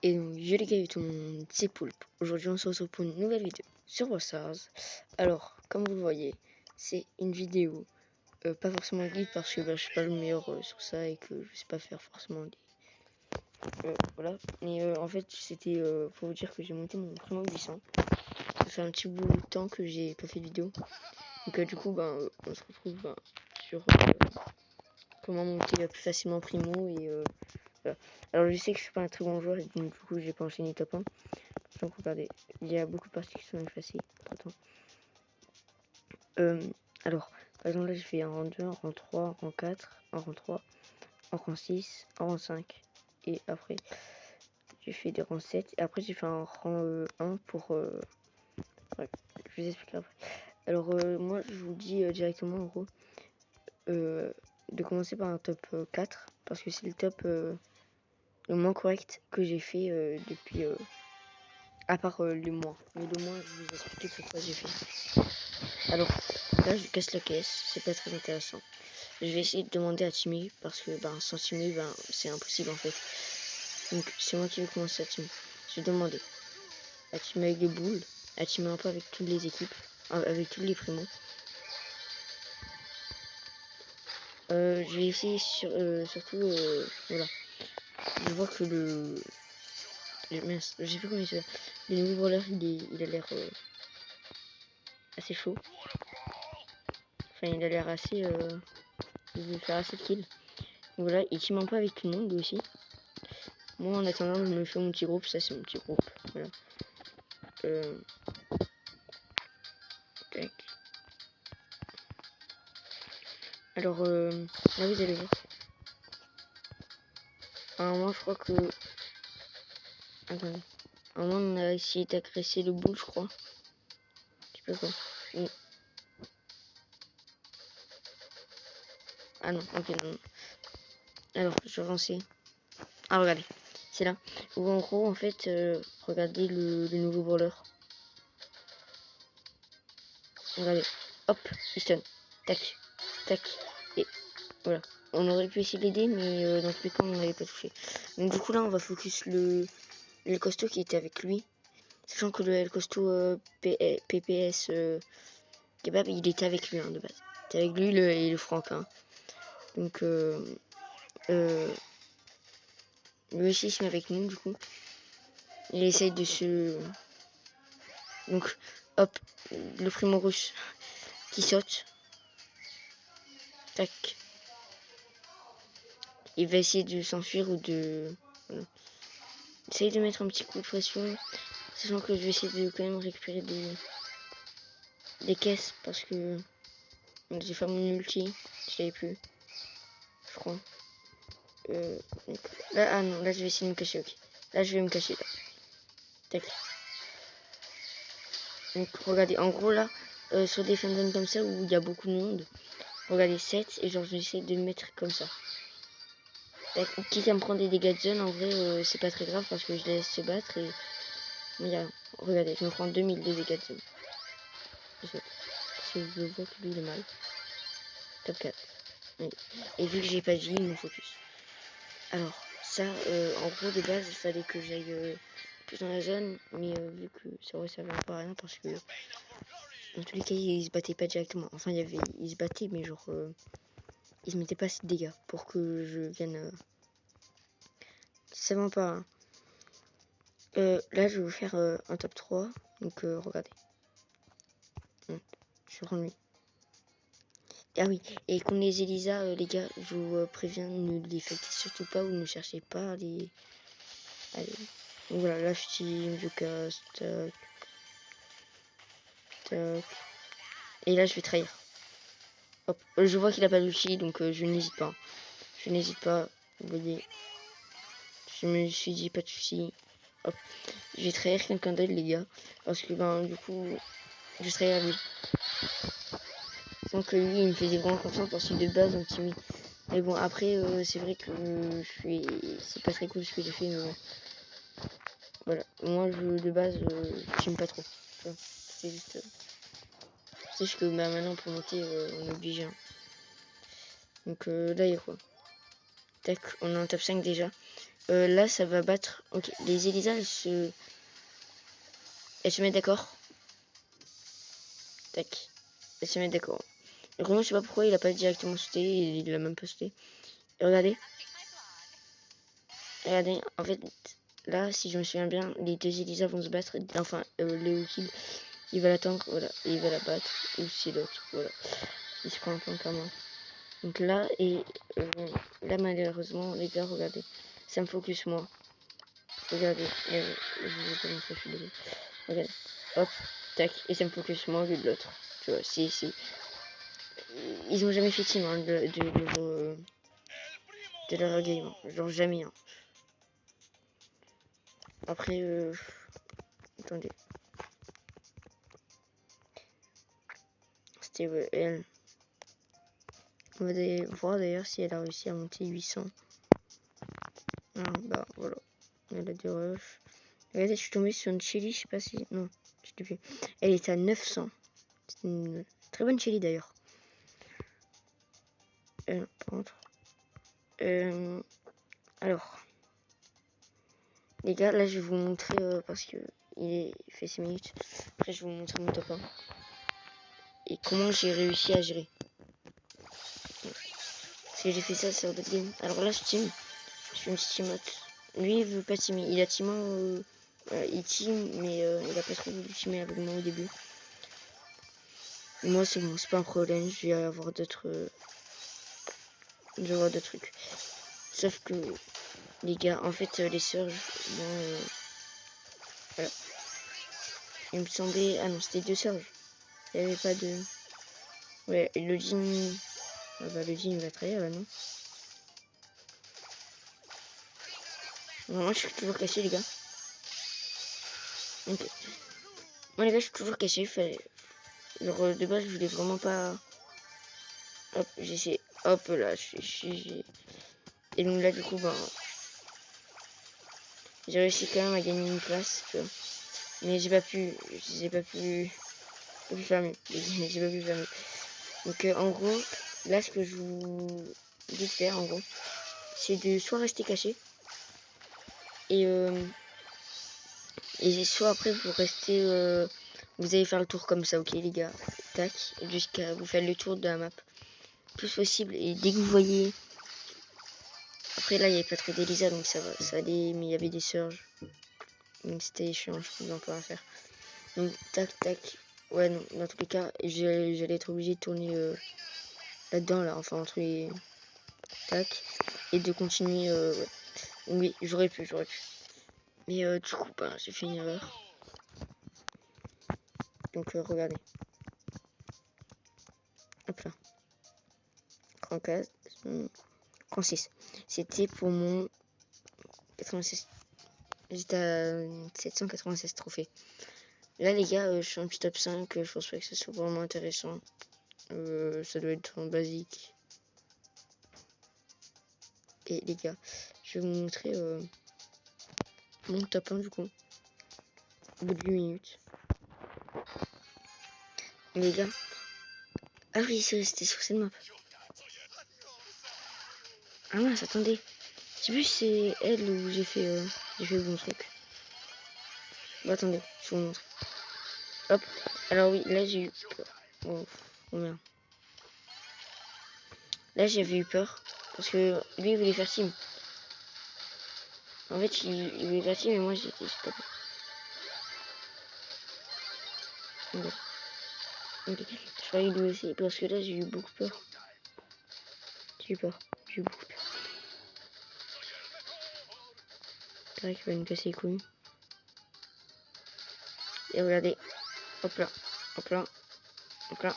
Et donc, yo les gars, tout le monde, c'est Poulpe. Aujourd'hui, on se retrouve pour une nouvelle vidéo sur Brawl Stars. Alors, comme vous le voyez, c'est une vidéo pas forcément guide parce que je suis pas le meilleur sur ça et que je sais pas faire forcément des... voilà. Mais en fait, c'était pour vous dire que j'ai monté mon Primo 800. Ça fait un petit bout de temps que j'ai pas fait de vidéo. Donc du coup, on se retrouve sur comment monter plus facilement Primo et... voilà. Alors je sais que je suis pas un très bon joueur et donc, du coup j'ai pas enchaîné top 1. Donc regardez, il y a beaucoup de parties qui sont effacées. Alors, par exemple là je fais un rang 2, un rang 3, un rang 4, un rang 3, un rang 6, un rang 5. Et après j'ai fait des rangs 7. Et après j'ai fait un rang 1 pour... Ouais, je vous expliquerai après. Alors moi je vous dis directement en gros de commencer par un top 4. Parce que c'est le top le moins correct que j'ai fait depuis... à part le mois. Mais le mois, je vais vous expliquer pourquoi j'ai fait. Alors, là, je casse la caisse. C'est pas très intéressant. Je vais essayer de demander à Timmy. Parce que sans Timmy, c'est impossible en fait. Donc, c'est moi qui vais commencer à Timmy. Je vais demander à Timmy avec les boules. À Timmy un peu avec toutes les équipes. Avec tous les primos. Je vais essayer surtout. Voilà. Je vois que le. Mince, je sais plus comment il s'appelle. Le nouveau brawler, il a l'air assez chaud. Enfin, il a l'air assez. Il veut faire assez de kills. Voilà, il team un peu avec tout le monde aussi. Moi, en attendant, je me fais mon petit groupe. Ça, c'est mon petit groupe. Voilà. Tac. Alors, là, vous allez voir. Alors, moi, je crois que... Attendez. À un moment, on a essayé d'agresser le boule, je crois. Je sais pas quoi. Oui. Ah non, ok, non. Alors, je vais avancer. Ah, regardez. C'est là. Où en gros, en fait, regardez le nouveau brawler. Regardez. Hop, il stun. Tac. Tac. Et voilà. On aurait pu essayer d'aider, mais dans tous les cas, on n'avait pas touché. Donc, du coup, là, on va focus le costaud qui était avec lui. Sachant que le costaud PPS Kebab, il était avec lui de base. Il était avec lui et le Franck. Hein. Donc, lui aussi, il se met avec nous, du coup. Il essaye de se... Donc, hop, le primo russe qui saute. Tac. Il va essayer de s'enfuir ou de... Voilà. Essaye de mettre un petit coup de pression. Sachant que je vais essayer de quand même récupérer des caisses parce que j'ai fait mon ulti. Je l'avais plus. Je crois. Donc, là, ah non, là je vais essayer de me cacher, ok. Là je vais me cacher, là. Tac. Donc regardez, en gros là, sur des fandoms comme ça où il y a beaucoup de monde, regardez 7 et genre je vais essayer de me mettre comme ça. Tac. Quitte à me prendre des dégâts de zone, en vrai c'est pas très grave parce que je laisse se battre et... Mais regardez, je me prends 2000 de dégâts de zone. Je vois que lui il est mal. Top 4. Oui. Et vu que j'ai pas de vie, il me focus. Alors, ça, en gros, de base, il fallait que j'aille plus dans la zone, mais vu que ça ne servait pas à rien parce que dans tous les cas, ils se battaient pas directement. Enfin, ils se battaient, mais genre, ils se mettaient pas assez de dégâts pour que je vienne. Ça va pas. Hein. Là, je vais vous faire un top 3. Donc, regardez. Je rends lui. Ah oui, et qu'on les Elisa, les gars, je vous préviens, ne les faites surtout pas ou ne cherchez pas à les. Allez. Donc voilà, là je team, je casse, tac, tac. Et là je vais trahir. Hop. Je vois qu'il a pas d'outil, donc je n'hésite pas. Je n'hésite pas, vous voyez. Je me suis dit pas de soucis. Hop. Je vais trahir quelqu'un d'autre, les gars. Parce que du coup, je vais trahir lui. Sans que lui, il me faisait vraiment confiance parce que de base, un petit. Mais bon, après, c'est vrai que c'est pas très cool ce que j'ai fait, mais bon. Voilà. Moi, de base, j'aime pas trop. C'est juste. C'est juste que maintenant, pour monter, on est obligé. Hein. Donc là, il y a quoi? Tac, on est en top 5 déjà. Là, ça va battre. Ok, les Elisa, elles se mettent d'accord. Tac. Elles se mettent d'accord. Le Renault, je sais pas pourquoi il a pas directement sauté. Il a même pas sauté. Et regardez. Regardez, en fait, là, si je me souviens bien, les deux Elisa vont se battre. Enfin, le kill, il va l'attendre, voilà. Et il va la battre. Ou c'est l'autre, voilà. Il se prend un point par moi. Donc là, et là, malheureusement, les gars, regardez. Ça me focus moi. Regardez. Je vais pas montrer, je suis désolé. Regardez. Hop, tac. Et ça me focus moi au lieu de l'autre. Tu vois, si. Ils ont jamais fait team hein, de leur game. Hein. Genre jamais. Hein. Après, attendez. C'était elle. On va voir d'ailleurs si elle a réussi à monter 800. Ah, bah voilà. Elle a des rushs. Regardez, je suis tombée sur une Chili, je sais pas si. Non, je sais plus. Elle est à 900. C'est une très bonne Chili d'ailleurs. Par contre. Alors. Les gars, là je vais vous montrer parce que il fait 6 minutes. Après, je vais vous montrer mon top 1. Et comment j'ai réussi à gérer. Parce que j'ai fait ça sur d'autres games. Alors là, je team. Je suis une teamote. Lui, il veut pas teamer. Il a teamé. Il team, mais il a pas trop voulu teamer avec moi au début. Moi, c'est bon, c'est pas un problème. Je vais avoir d'autres. Je vais avoir d'autres trucs. Sauf que, les gars, en fait, les surges, bon, voilà. Il me semblait. Ah non, c'était 2 surges. Il n'y avait pas de. Ouais, le jean. Ah bah, le jean va trahir là, non? Non, moi, je suis toujours caché, les gars. Ok. Moi, les gars, je suis toujours caché. Genre, de base, je voulais vraiment pas. Hop, j'essaie. Hop là, et donc là, du coup, ben. J'ai réussi quand même à gagner une place, tu vois. Mais j'ai pas pu faire mieux. J'ai pas pu faire mieux. Donc en gros, là ce que je vous dis de faire en gros, c'est de soit rester caché et soit après vous restez vous allez faire le tour comme ça, ok les gars, tac, jusqu'à vous faire le tour de la map plus possible et dès que vous voyez après là il n'y avait pas trop d'Elisa donc ça allait mais il y avait des surges donc c'était chiant, je pouvais encore faire. Donc tac tac. Ouais non, dans tous les cas, j'allais être obligé de tourner là-dedans là, enfin entre les tac et de continuer ouais. Oui, j'aurais pu. Mais du coup bah j'ai fait une erreur. Donc regardez. Hop là. Cran 4, cran 6. C'était pour mon 86. J'étais à 796 trophées. Là les gars, je suis un petit top 5, je pense pas que ce soit vraiment intéressant. Ça doit être en basique. Et les gars, je vais vous montrer mon top 1 du coup. Au bout de 8 minutes. Et les gars. Ah oui, c'était sur cette map. Ah mince, attendez. Je sais plus si c'est elle où j'ai fait le bon truc. Bon, attendez, je vous montre. Hop. Alors oui, là j'ai eu peur. Oh merde. Là j'avais eu peur. Parce que lui il voulait faire team. En fait il voulait faire team et moi j'ai pas peur. Okay. Ok. Je croyais lui aussi. Parce que là j'ai eu beaucoup peur. J'ai eu beaucoup peur. C'est vrai qu'il va nous casser les couilles. Et regardez. Hop là. Hop là. Hop là.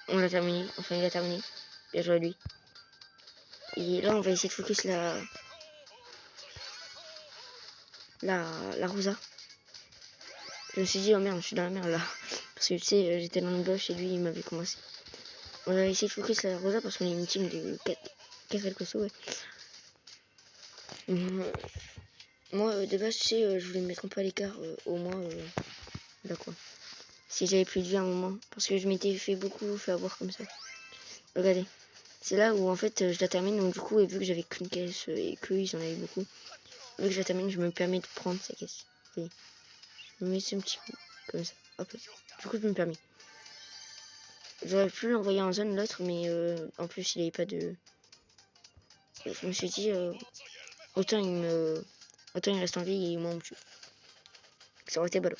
On l'a terminé. Enfin il a terminé. Bien joué à lui. Et là on va essayer de focus la Rosa. Je me suis dit, oh merde, je suis dans la merde là. Parce que tu sais, j'étais dans le gauche et lui il m'avait commencé. On va essayer de focus la Rosa parce qu'on est une team de 4 Alcoso, ouais. Moi, de base, tu sais, je voulais me mettre un peu à l'écart, au moins, là quoi. Si j'avais plus de vie à un moment. Parce que je m'étais fait avoir comme ça. Regardez. C'est là où en fait je la termine, donc du coup, et vu que j'avais qu'une caisse et qu'eux ils en avaient beaucoup, vu que je termine, je me permets de prendre sa caisse. Et je me mets ce petit coup, comme ça. Hop. Du coup, je me permets. J'aurais pu l'envoyer en zone l'autre, mais en plus, il avait pas de... Et je me suis dit, autant il reste en vie et moi on me tue. Ça aurait été ballot.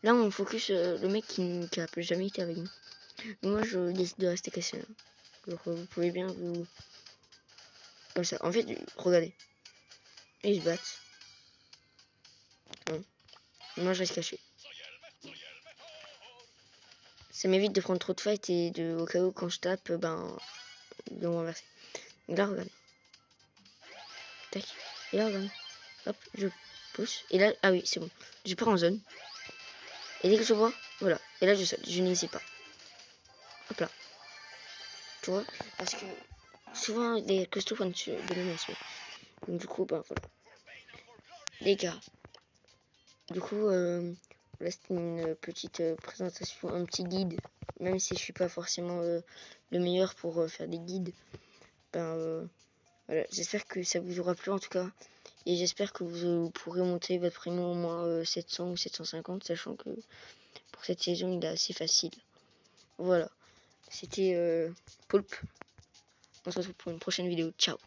Là, on focus le mec qui n'a jamais été avec nous. Moi, je décide de rester cassé. Alors, vous pouvez bien vous... Comme ça. En fait, regardez. Et ils se battent. Bon. Moi, je reste caché. Ça m'évite de prendre trop de fight et au cas où, quand je tape, ben, de me renverser. Donc là, regardez. Tac. Et là, regardez. Hop, je pousse. Et là, ah oui, c'est bon. Je pars en zone. Et dès que je vois, voilà. Et là, je saute. Je n'hésite pas. Hop là. Tu vois? Parce que souvent, les costauds font de l'animation. Donc, du coup, ben, voilà. Les gars. Du coup, là, c'était une petite présentation, un petit guide. Même si je suis pas forcément le meilleur pour faire des guides. Ben, voilà. J'espère que ça vous aura plu en tout cas. Et j'espère que vous pourrez monter votre primo au moins 700 ou 750, sachant que pour cette saison, il est assez facile. Voilà. C'était Poulpe. On se retrouve pour une prochaine vidéo. Ciao.